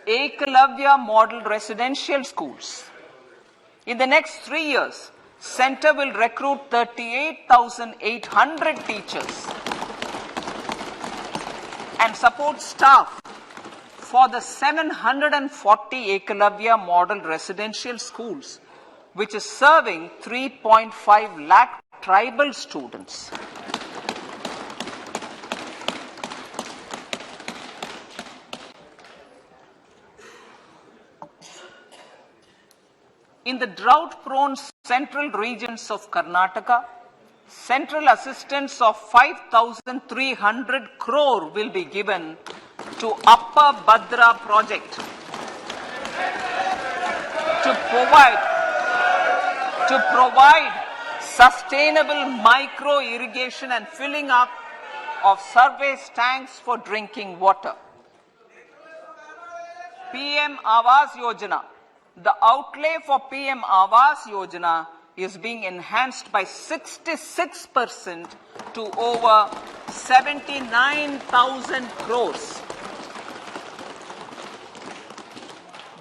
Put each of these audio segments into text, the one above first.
Eklavya model residential schools. In the next 3 years, Center will recruit 38,800 teachers and support staff for the 740 Eklavya model residential schools, which is serving 3.5 lakh tribal students. In the drought-prone central regions of Karnataka, central assistance of 5,300 crore will be given to Upper Bhadra project to provide sustainable micro irrigation and filling up of surface tanks for drinking water. PM Awas Yojana. The outlay for PM Awas Yojana is being enhanced by 66% to over 79,000 crores.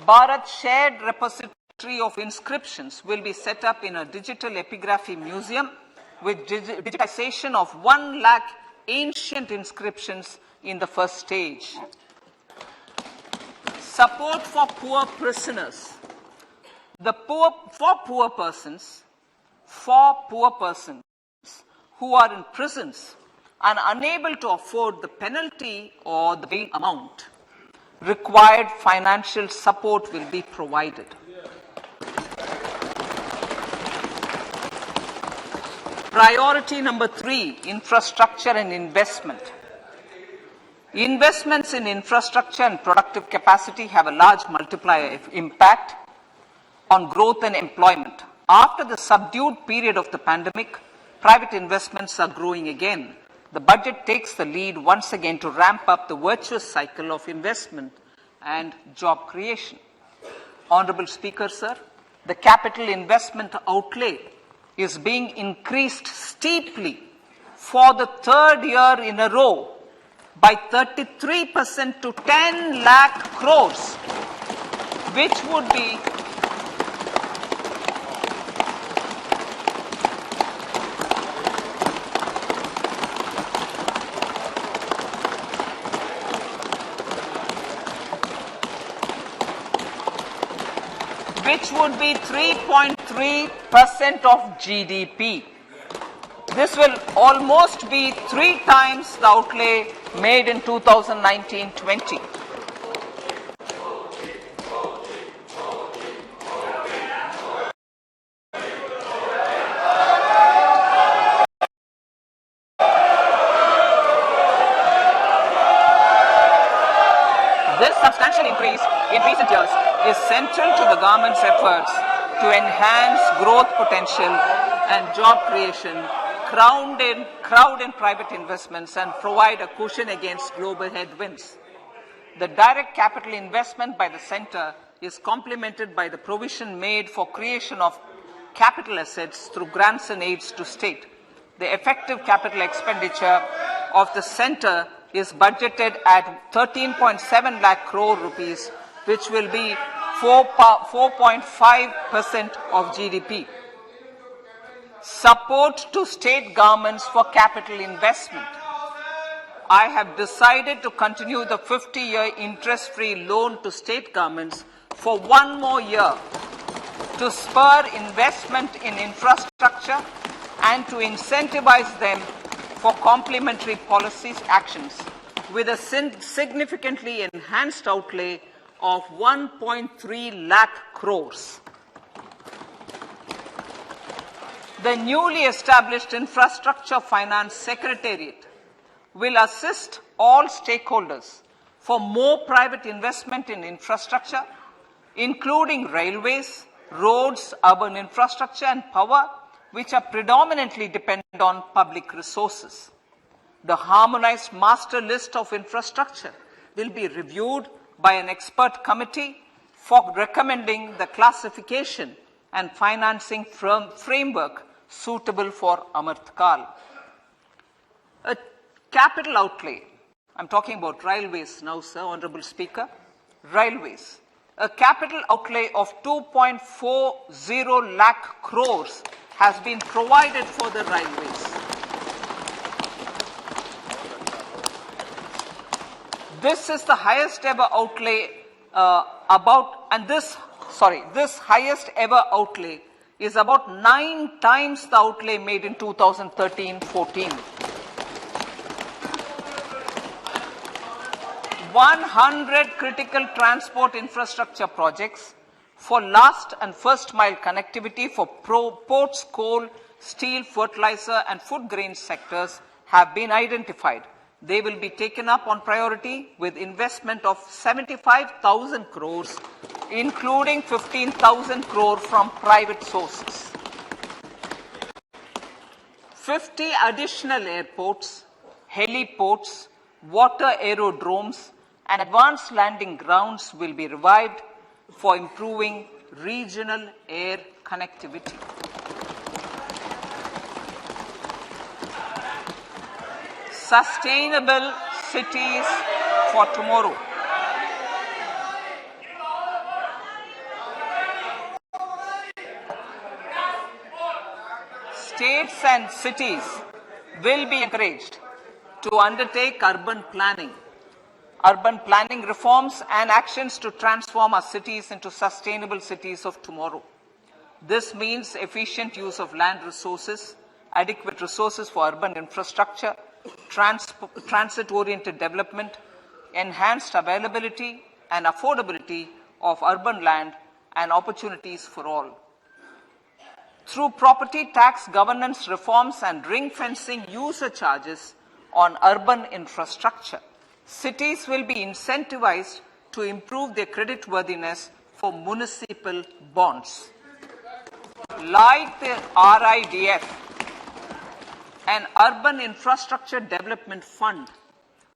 Bharat Shared Repository of Inscriptions will be set up in a digital epigraphy museum with digitization of 1 lakh ancient inscriptions in the first stage. Support for poor prisoners. For poor persons who are in prisons and unable to afford the penalty or the bail amount, required financial support will be provided. Priority number 3, infrastructure and investment. Investments in infrastructure and productive capacity have a large multiplier impact on growth and employment. After the subdued period of the pandemic, private investments are growing again. The budget takes the lead once again to ramp up the virtuous cycle of investment and job creation. Honorable Speaker, sir, the capital investment outlay is being increased steeply for the 3rd year in a row by 33% to 10 lakh crores, which would be which would be 3.3% of GDP. This will almost be 3 times the outlay made in 2019-20. This substantial increase in recent years is central to the government's efforts to enhance growth potential and job creation, crowd in private investments, and provide a cushion against global headwinds. The direct capital investment by the center is complemented by the provision made for creation of capital assets through grants and aids to state. The effective capital expenditure of the center is budgeted at 13.7 lakh crore rupees, which will be 4.5% of GDP. Support to state governments for capital investment. I have decided to continue the 50-year interest-free loan to state governments for 1 more year to spur investment in infrastructure and to incentivize them for complementary policies actions with a significantly enhanced outlay of 1.3 lakh crores. The newly established Infrastructure Finance Secretariat will assist all stakeholders for more private investment in infrastructure, including railways, roads, urban infrastructure, and power, which are predominantly dependent on public resources. The harmonized master list of infrastructure will be reviewed by an expert committee for recommending the classification and financing framework suitable for Amrit Kal. A capital outlay, I'm talking about railways now, sir, Honorable Speaker. Railways. A capital outlay of 2.40 lakh crores has been provided for the railways. This is the highest ever outlay this highest ever outlay is about 9 times the outlay made in 2013-14. 100 critical transport infrastructure projects for last and first mile connectivity for ports, coal, steel, fertilizer and food grain sectors have been identified. They will be taken up on priority with investment of 75,000 crores, including 15,000 crore from private sources. 50 additional airports, heliports, water aerodromes, and advanced landing grounds will be revived for improving regional air connectivity. Sustainable cities for tomorrow. States and cities will be encouraged to undertake urban planning reforms and actions to transform our cities into sustainable cities of tomorrow. This means efficient use of land resources, adequate resources for urban infrastructure, transit-oriented development, enhanced availability and affordability of urban land and opportunities for all. Through property tax governance reforms and ring-fencing user charges on urban infrastructure, cities will be incentivized to improve their creditworthiness for municipal bonds. Like the RIDF, an Urban Infrastructure Development Fund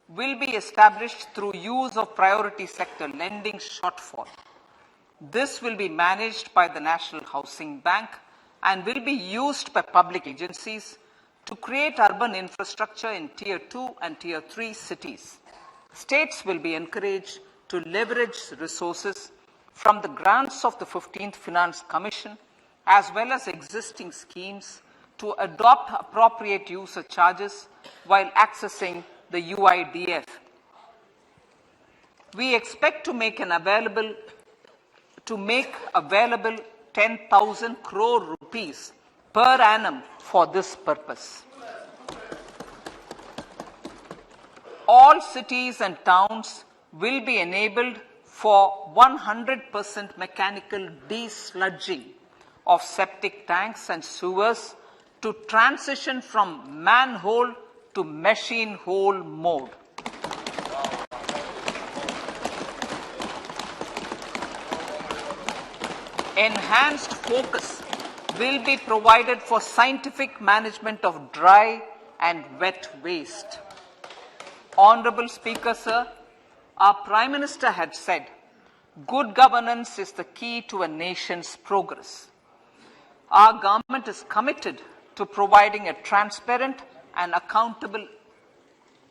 will be established through use of priority sector lending shortfall. This will be managed by the National Housing Bank and will be used by public agencies to create urban infrastructure in Tier 2 and Tier 3 cities. States will be encouraged to leverage resources from the grants of the 15th Finance Commission as well as existing schemes to adopt appropriate user charges while accessing the UIDF. We expect to make available 10,000 crore rupees per annum for this purpose. All cities and towns will be enabled for 100% mechanical desludging of septic tanks and sewers to transition from manhole to machine hole mode. Enhanced focus will be provided for scientific management of dry and wet waste. Honorable Speaker, sir, our Prime Minister had said, good governance is the key to a nation's progress. Our government is committed to providing a transparent and accountable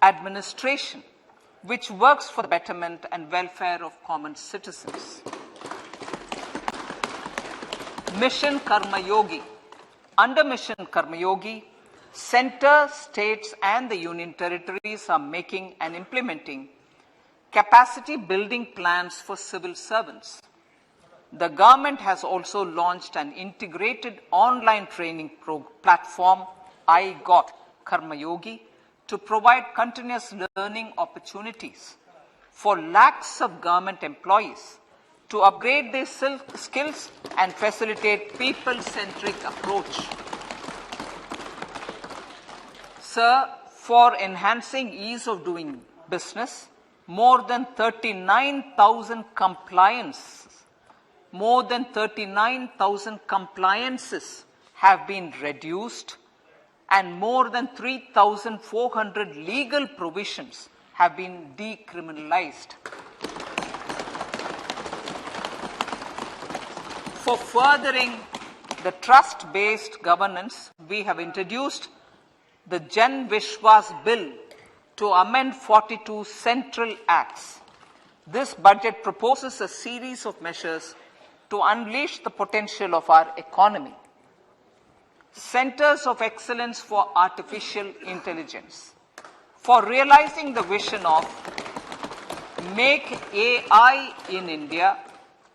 administration which works for the betterment and welfare of common citizens. Mission Karma Yogi. Under Mission Karma Yogi, Centre, states and the Union territories are making and implementing capacity building plans for civil servants. The government has also launched an integrated online training platform, I Got Karma Yogi, to provide continuous learning opportunities for lakhs of government employees to upgrade their skills and facilitate people-centric approach. Sir, for enhancing ease of doing business, more than 39,000 compliances have been reduced and more than 3,400 legal provisions have been decriminalized. For furthering the trust-based governance, we have introduced the Jan Vishwas Bill to amend 42 central acts. This budget proposes a series of measures to unleash the potential of our economy. Centers of Excellence for Artificial Intelligence. For realizing the vision of Make AI in India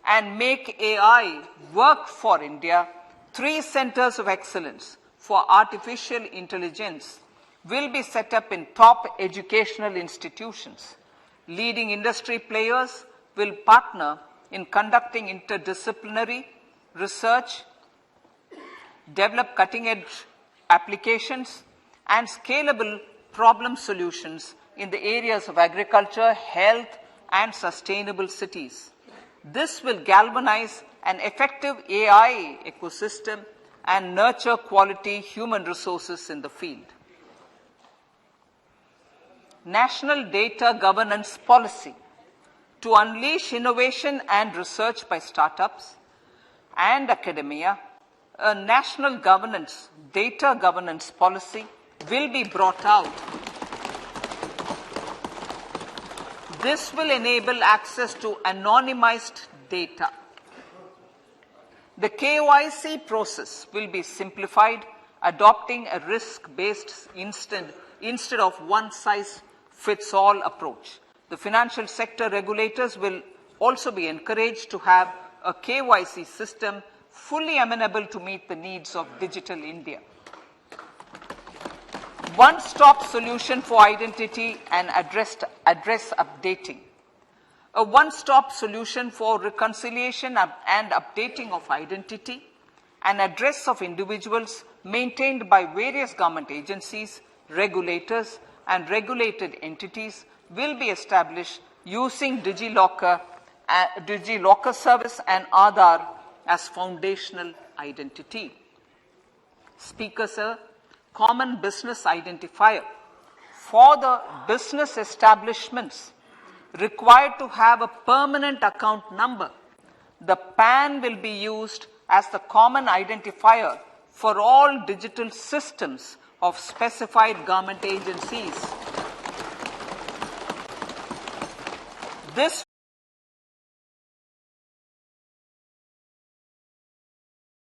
and Make AI Work for India, 3 centers of excellence for artificial intelligence will be set up in top educational institutions. Leading industry players will partner in conducting interdisciplinary research, develop cutting-edge applications, and scalable problem solutions in the areas of agriculture, health, and sustainable cities. This will galvanize an effective AI ecosystem and nurture quality human resources in the field. National Data Governance Policy. To unleash innovation and research by startups and academia, a national data governance policy will be brought out. This will enable access to anonymized data. The KYC process will be simplified, adopting a risk-based instead of one-size-fits-all approach. The financial sector regulators will also be encouraged to have a KYC system fully amenable to meet the needs of digital India. One-stop solution for identity and address updating. A one-stop solution for reconciliation and updating of identity and address of individuals maintained by various government agencies, regulators, and regulated entities will be established using DigiLocker service and Aadhaar as foundational identity. Speaker, sir, common business identifier. For the business establishments required to have a permanent account number, the PAN will be used as the common identifier for all digital systems of specified government agencies. This